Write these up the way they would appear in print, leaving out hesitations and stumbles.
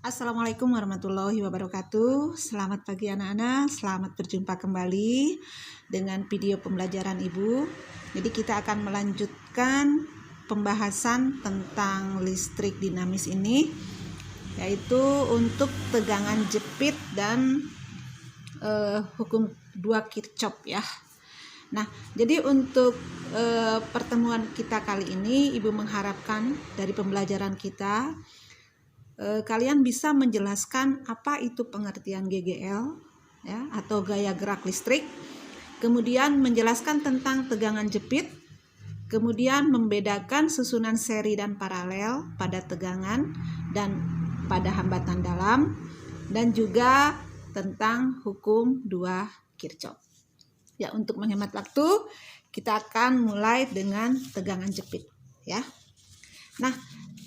Assalamualaikum warahmatullahi wabarakatuh. Selamat pagi anak-anak, selamat berjumpa kembali dengan video pembelajaran Ibu. Jadi kita akan melanjutkan pembahasan tentang listrik dinamis ini, yaitu untuk tegangan jepit dan hukum 2 Kirchhoff ya. Nah, jadi untuk pertemuan kita kali ini Ibu mengharapkan dari pembelajaran kita kalian bisa menjelaskan apa itu pengertian GGL ya, atau gaya gerak listrik, kemudian menjelaskan tentang tegangan jepit, kemudian membedakan susunan seri dan paralel pada tegangan dan pada hambatan dalam, dan juga tentang hukum 2 Kirchhoff. Ya, untuk menghemat waktu, kita akan mulai dengan tegangan jepit ya. Nah,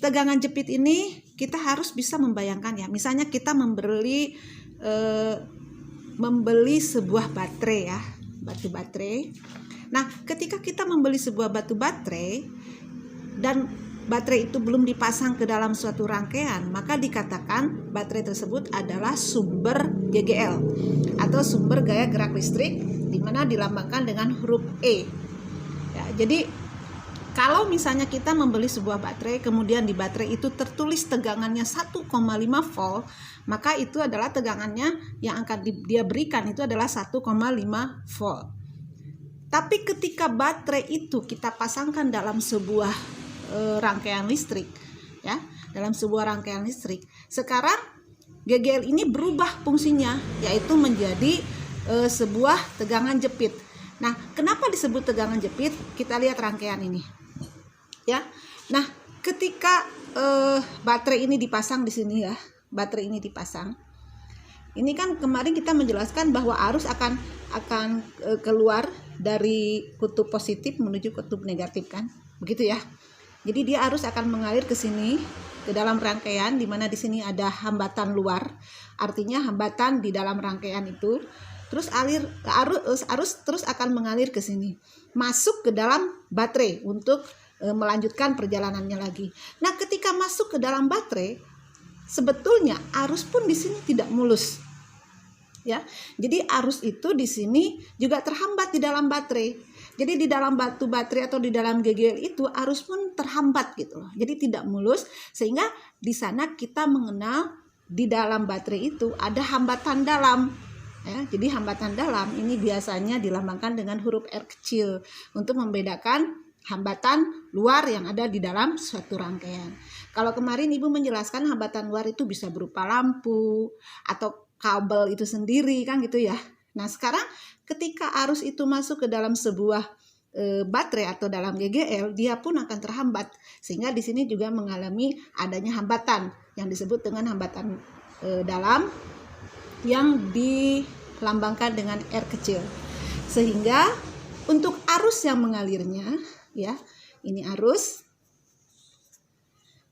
tegangan jepit ini kita harus bisa membayangkan ya. Misalnya kita membeli sebuah baterai ya, batu baterai. Nah, ketika kita membeli sebuah batu baterai dan baterai itu belum dipasang ke dalam suatu rangkaian, maka dikatakan baterai tersebut adalah sumber GGL atau sumber gaya gerak listrik, di mana dilambangkan dengan huruf E. Ya, jadi kalau misalnya kita membeli sebuah baterai, kemudian di baterai itu tertulis tegangannya 1,5 volt, maka itu adalah tegangannya yang akan dia berikan itu adalah 1,5 volt. Tapi ketika baterai itu kita pasangkan dalam sebuah rangkaian listrik, ya, dalam sebuah rangkaian listrik, sekarang GGL ini berubah fungsinya, yaitu menjadi sebuah tegangan jepit. Nah, kenapa disebut tegangan jepit? Kita lihat rangkaian ini. Ya, nah ketika baterai ini dipasang di sini ya, baterai ini dipasang. Ini kan kemarin kita menjelaskan bahwa arus akan keluar dari kutub positif menuju kutub negatif kan, begitu ya. Jadi dia arus akan mengalir ke sini ke dalam rangkaian, di mana di sini ada hambatan luar, artinya hambatan di dalam rangkaian itu. Terus arus terus akan mengalir ke sini, masuk ke dalam baterai untuk melanjutkan perjalanannya lagi. Nah, ketika masuk ke dalam baterai, sebetulnya arus pun di sini tidak mulus. Ya. Jadi arus itu di sini juga terhambat di dalam baterai. Jadi di dalam batu baterai atau di dalam GGL itu arus pun terhambat gitu loh. Jadi tidak mulus, sehingga di sana kita mengenal di dalam baterai itu ada hambatan dalam. Ya, jadi hambatan dalam ini biasanya dilambangkan dengan huruf R kecil untuk membedakan hambatan luar yang ada di dalam suatu rangkaian. Kalau kemarin Ibu menjelaskan hambatan luar itu bisa berupa lampu atau kabel itu sendiri kan gitu ya. Nah, sekarang ketika arus itu masuk ke dalam sebuah baterai atau dalam GGL, dia pun akan terhambat, sehingga di sini juga mengalami adanya hambatan yang disebut dengan hambatan dalam yang dilambangkan dengan R kecil. Sehingga untuk arus yang mengalirnya ya, ini arus.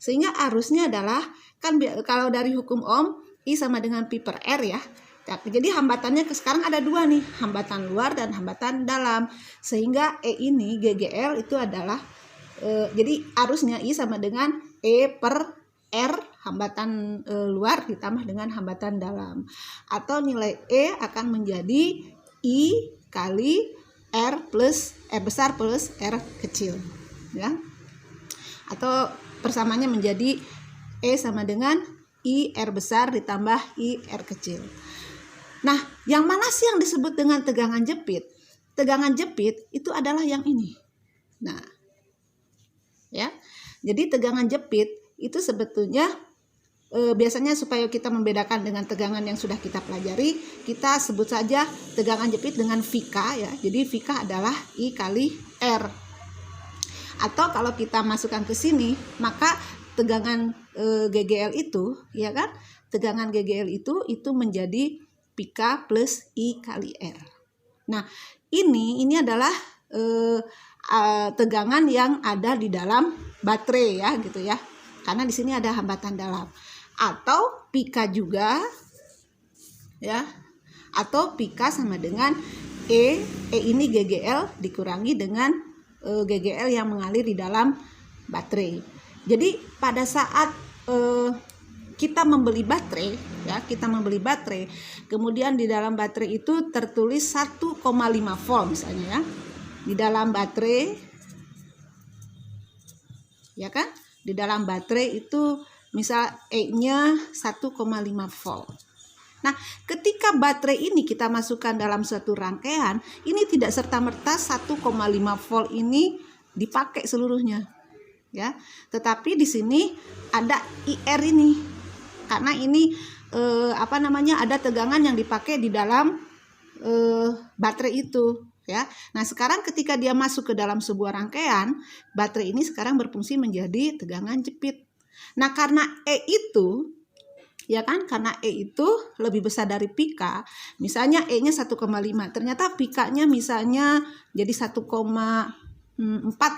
Sehingga arusnya adalah kan kalau dari hukum Ohm I sama dengan Pi per R ya. Jadi hambatannya sekarang ada dua nih, hambatan luar dan hambatan dalam. Sehingga E ini GGL itu adalah jadi arusnya I sama dengan E per R, hambatan luar ditambah dengan hambatan dalam. Atau nilai E akan menjadi I kali R besar plus R kecil ya. Atau persamanya menjadi E sama dengan I R besar ditambah I R kecil. Nah, yang mana sih yang disebut dengan tegangan jepit? Tegangan jepit itu adalah yang ini. Nah, ya. Jadi tegangan jepit itu sebetulnya biasanya supaya kita membedakan dengan tegangan yang sudah kita pelajari, kita sebut saja tegangan jepit dengan VK ya. Jadi VK adalah I kali R. Atau kalau kita masukkan ke sini, maka tegangan GGL itu ya kan, tegangan GGL itu menjadi PK plus I kali R. Nah, ini adalah tegangan yang ada di dalam baterai ya gitu ya. Karena di sini ada hambatan dalam. Atau PK juga ya. Atau PK sama dengan E ini GGL dikurangi dengan GGL yang mengalir di dalam baterai. Jadi pada saat kita membeli baterai, ya, kita membeli baterai, kemudian di dalam baterai itu tertulis 1,5 volt misalnya, ya, di dalam baterai, ya kan, di dalam baterai itu misal E-nya 1,5 volt. Nah, ketika baterai ini kita masukkan dalam suatu rangkaian, ini tidak serta-merta 1,5 volt ini dipakai seluruhnya, ya. Tetapi di sini ada IR ini, karena ini ada tegangan yang dipakai di dalam baterai itu, ya. Nah, sekarang ketika dia masuk ke dalam sebuah rangkaian, baterai ini sekarang berfungsi menjadi tegangan jepit. Nah, karena E itu, ya kan, karena E itu lebih besar dari pika, misalnya E-nya 1,5, ternyata pikanya misalnya jadi 1,4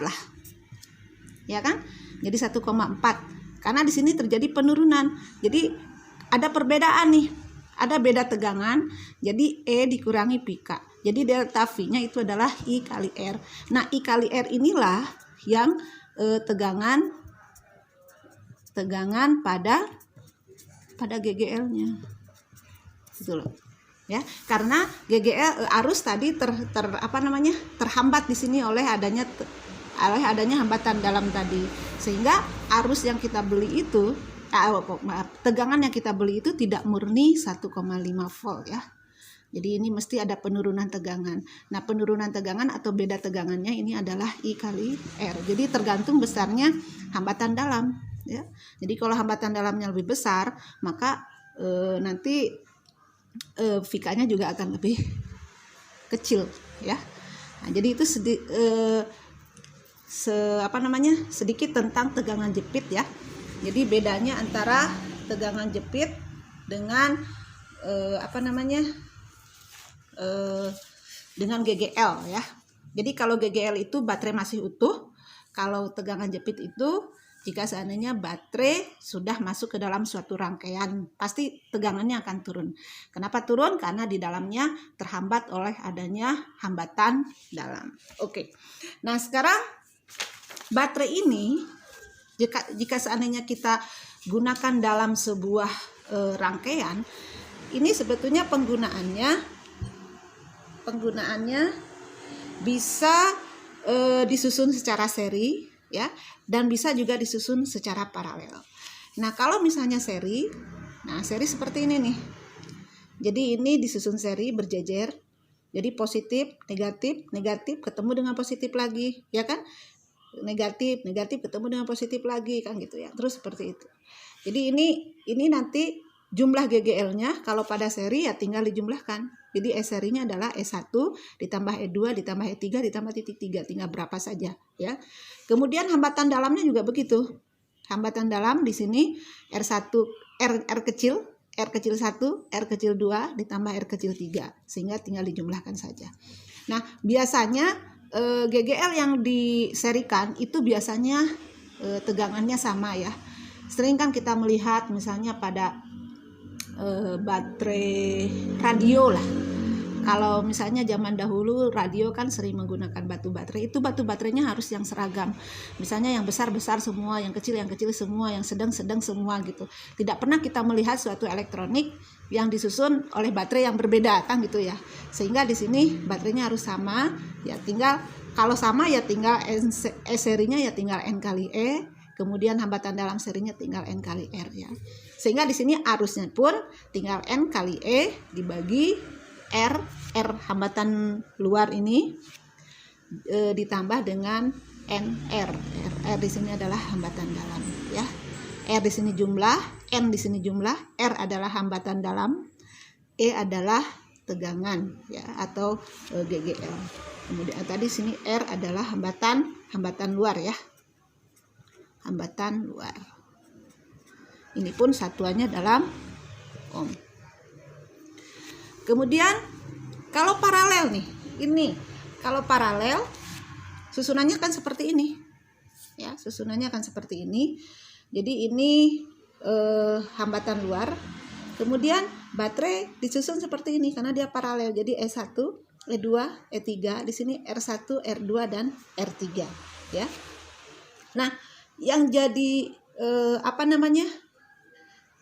lah, ya kan, jadi 1,4, karena di sini terjadi penurunan, jadi ada perbedaan nih, ada beda tegangan, jadi E dikurangi pika, jadi delta V-nya itu adalah I kali R. Nah, I kali R inilah yang tegangan pada GGL-nya, gitu loh, ya. Karena GGL arus tadi terhambat di sini oleh adanya hambatan dalam tadi, sehingga arus yang kita beli itu, tegangan yang kita beli itu tidak murni 1,5 volt, ya. Jadi ini mesti ada penurunan tegangan. Nah, penurunan tegangan atau beda tegangannya ini adalah I kali R. Jadi tergantung besarnya hambatan dalam, ya. Jadi kalau hambatan dalamnya lebih besar, maka nanti VK-nya juga akan lebih kecil, ya. Nah, jadi itu sedikit tentang tegangan jepit, ya. Jadi bedanya antara tegangan jepit dengan dengan GGL, ya. Jadi kalau GGL itu baterai masih utuh, kalau tegangan jepit itu jika seandainya baterai sudah masuk ke dalam suatu rangkaian, pasti tegangannya akan turun. Kenapa turun? Karena di dalamnya terhambat oleh adanya hambatan dalam. Oke. Nah, sekarang baterai ini jika seandainya kita gunakan dalam sebuah rangkaian, ini sebetulnya penggunaannya bisa disusun secara seri, ya, dan bisa juga disusun secara paralel. Nah, kalau misalnya seri seperti ini nih. Jadi ini disusun seri berjejer. Jadi positif, negatif ketemu dengan positif lagi, ya kan? Negatif ketemu dengan positif lagi, kan gitu ya. Terus seperti itu. Jadi ini nanti jumlah GGL-nya kalau pada seri ya tinggal dijumlahkan. Jadi E serinya adalah E1 ditambah E2 ditambah E3 ditambah titik 3, tinggal berapa saja, ya. Kemudian hambatan dalamnya juga begitu. Hambatan dalam di sini R1 R kecil 1, R kecil 2 ditambah R kecil 3, sehingga tinggal dijumlahkan saja. Nah, biasanya GGL yang diserikan itu biasanya tegangannya sama, ya. Sering kan kita melihat misalnya pada baterai radio lah. Kalau misalnya zaman dahulu radio kan sering menggunakan batu baterai, itu batu baterainya harus yang seragam. Misalnya yang besar-besar semua, yang kecil semua, yang sedang-sedang semua gitu. Tidak pernah kita melihat suatu elektronik yang disusun oleh baterai yang berbeda, kan gitu ya. Sehingga di sini baterainya harus sama, ya tinggal kalau sama ya tinggal E serinya ya tinggal N kali E, kemudian hambatan dalam serinya tinggal N kali R, ya. Sehingga di sini arusnya pun tinggal N kali E dibagi R hambatan luar ini ditambah dengan NR. R di sini adalah hambatan dalam, ya. R di sini jumlah, N di sini jumlah, R adalah hambatan dalam, E adalah tegangan, ya, atau GGL. Kemudian tadi sini R adalah hambatan luar, ya. Hambatan luar. Ini pun satuannya dalam ohm. Kemudian kalau paralel nih, kalau paralel susunannya kan seperti ini, ya, susunannya akan seperti ini. Jadi ini hambatan luar, kemudian baterai disusun seperti ini karena dia paralel. Jadi E1, E2, E3, di sini R1, R2 dan R3, ya. Nah, yang jadi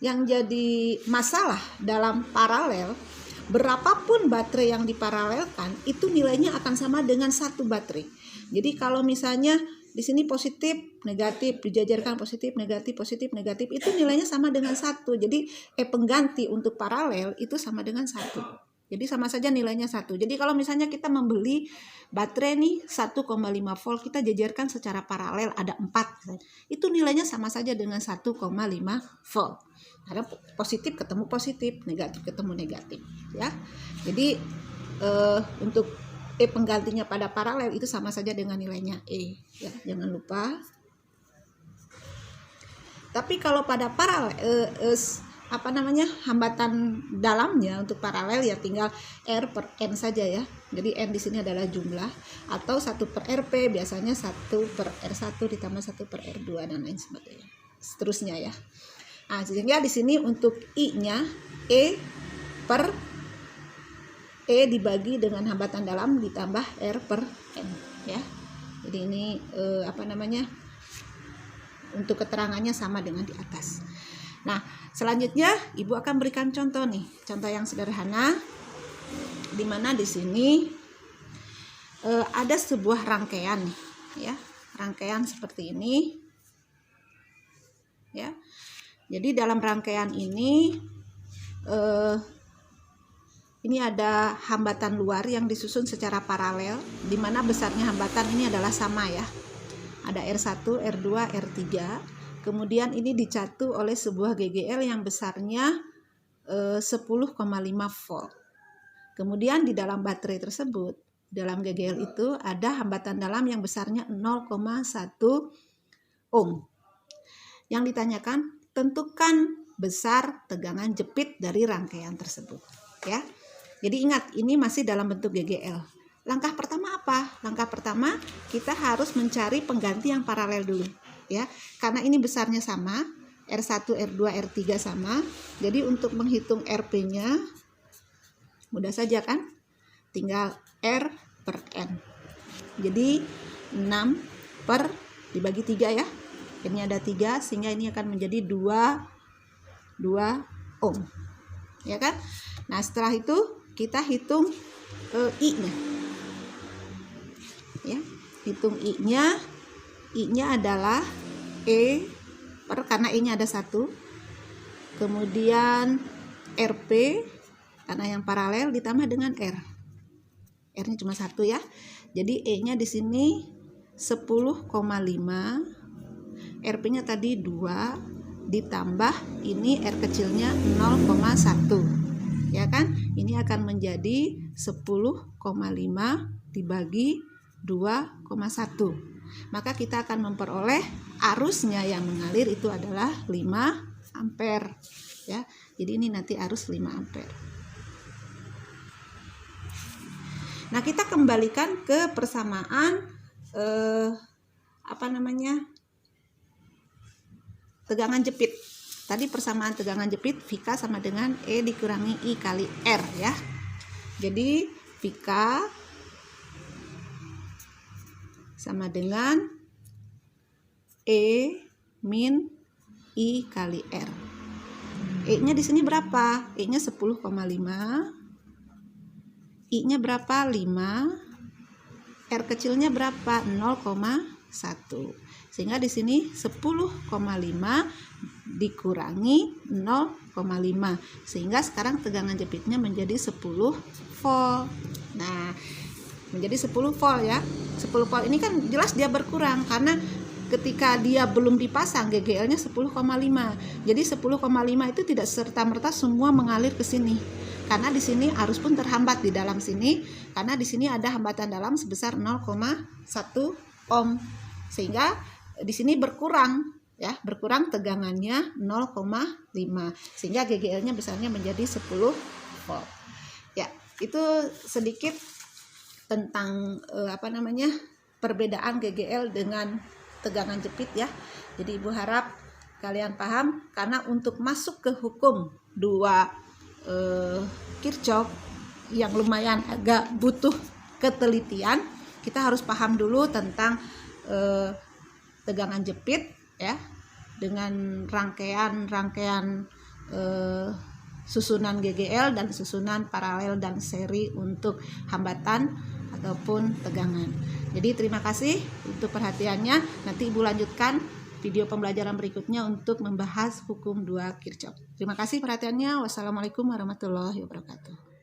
yang jadi masalah dalam paralel, berapapun baterai yang diparalelkan itu nilainya akan sama dengan satu baterai. Jadi kalau misalnya di sini positif, negatif, dijajarkan positif, negatif, itu nilainya sama dengan satu. Jadi pengganti untuk paralel itu sama dengan satu. Jadi sama saja nilainya satu. Jadi kalau misalnya kita membeli baterai nih 1,5 volt, kita jajarkan secara paralel ada 4. Itu nilainya sama saja dengan 1,5 volt. Karena positif ketemu positif, negatif ketemu negatif, ya. Jadi untuk penggantinya pada paralel itu sama saja dengan nilainya ya, jangan lupa. Tapi kalau pada paralel hambatan dalamnya untuk paralel ya tinggal R per N saja ya. Jadi N di sini adalah jumlah, atau 1 per RP, biasanya 1 per R1 ditambah 1 per R2 dan lain sebagainya. Seterusnya ya. Nah, sehingga di sini untuk I-nya per E dibagi dengan hambatan dalam ditambah R per N ya. Jadi ini untuk keterangannya sama dengan di atas. Nah, selanjutnya Ibu akan berikan contoh nih, contoh yang sederhana, di mana di sini ada sebuah rangkaian nih, ya, rangkaian seperti ini, ya. Jadi dalam rangkaian ini ada hambatan luar yang disusun secara paralel, di mana besarnya hambatan ini adalah sama ya. Ada R1, R2, R3. Kemudian ini dicatu oleh sebuah GGL yang besarnya 10,5 volt. Kemudian di dalam baterai tersebut, dalam GGL itu ada hambatan dalam yang besarnya 0,1 ohm. Yang ditanyakan, tentukan besar tegangan jepit dari rangkaian tersebut, ya. Jadi ingat, ini masih dalam bentuk GGL. Langkah pertama apa? Langkah pertama kita harus mencari pengganti yang paralel dulu, ya. Karena ini besarnya sama, R1, R2, R3 sama. Jadi untuk menghitung RP-nya mudah saja kan? Tinggal R per N. Jadi 6 per dibagi 3 ya. Ini ada 3 sehingga ini akan menjadi 2 ohm. Ya kan? Nah, setelah itu kita hitung I-nya. Ya, hitung I-nya. I-nya adalah karena I-nya ada 1. Kemudian RP karena yang paralel ditambah dengan R. R-nya cuma 1 ya. Jadi E-nya di sini 10,5. RP-nya tadi 2 ditambah ini R kecilnya 0,1. Ya kan? Ini akan menjadi 10,5 dibagi 2,1. Maka kita akan memperoleh arusnya yang mengalir itu adalah 5 ampere ya. Jadi ini nanti arus 5 ampere. Nah, kita kembalikan ke persamaan tegangan jepit. Tadi persamaan tegangan jepit VK sama dengan E dikurangi I kali R ya. Jadi VK sama dengan E min I kali R. E-nya di sini berapa? E-nya 10,5. I-nya berapa? 5. R kecilnya berapa? 0,1. Sehingga di sini 10,5 dikurangi 0,5. Sehingga sekarang tegangan jepitnya menjadi 10 volt. Nah, menjadi 10 volt ya. 10 volt ini kan jelas dia berkurang karena ketika dia belum dipasang GGL-nya 10,5. Jadi 10,5 itu tidak serta-merta semua mengalir ke sini. Karena di sini arus pun terhambat di dalam sini karena di sini ada hambatan dalam sebesar 0,1 ohm. Sehingga di sini berkurang ya, berkurang tegangannya 0,5 sehingga GGL-nya besarnya menjadi 10 volt. Ya, itu sedikit tentang perbedaan GGL dengan tegangan jepit ya. Jadi Ibu harap kalian paham karena untuk masuk ke hukum 2 Kirchhoff yang lumayan agak butuh ketelitian, kita harus paham dulu tentang tegangan jepit ya dengan rangkaian susunan GGL dan susunan paralel dan seri untuk hambatan ataupun tegangan. Jadi terima kasih untuk perhatiannya. Nanti Ibu lanjutkan video pembelajaran berikutnya untuk membahas hukum 2 Kirchhoff. Terima kasih perhatiannya. Wassalamualaikum warahmatullahi wabarakatuh.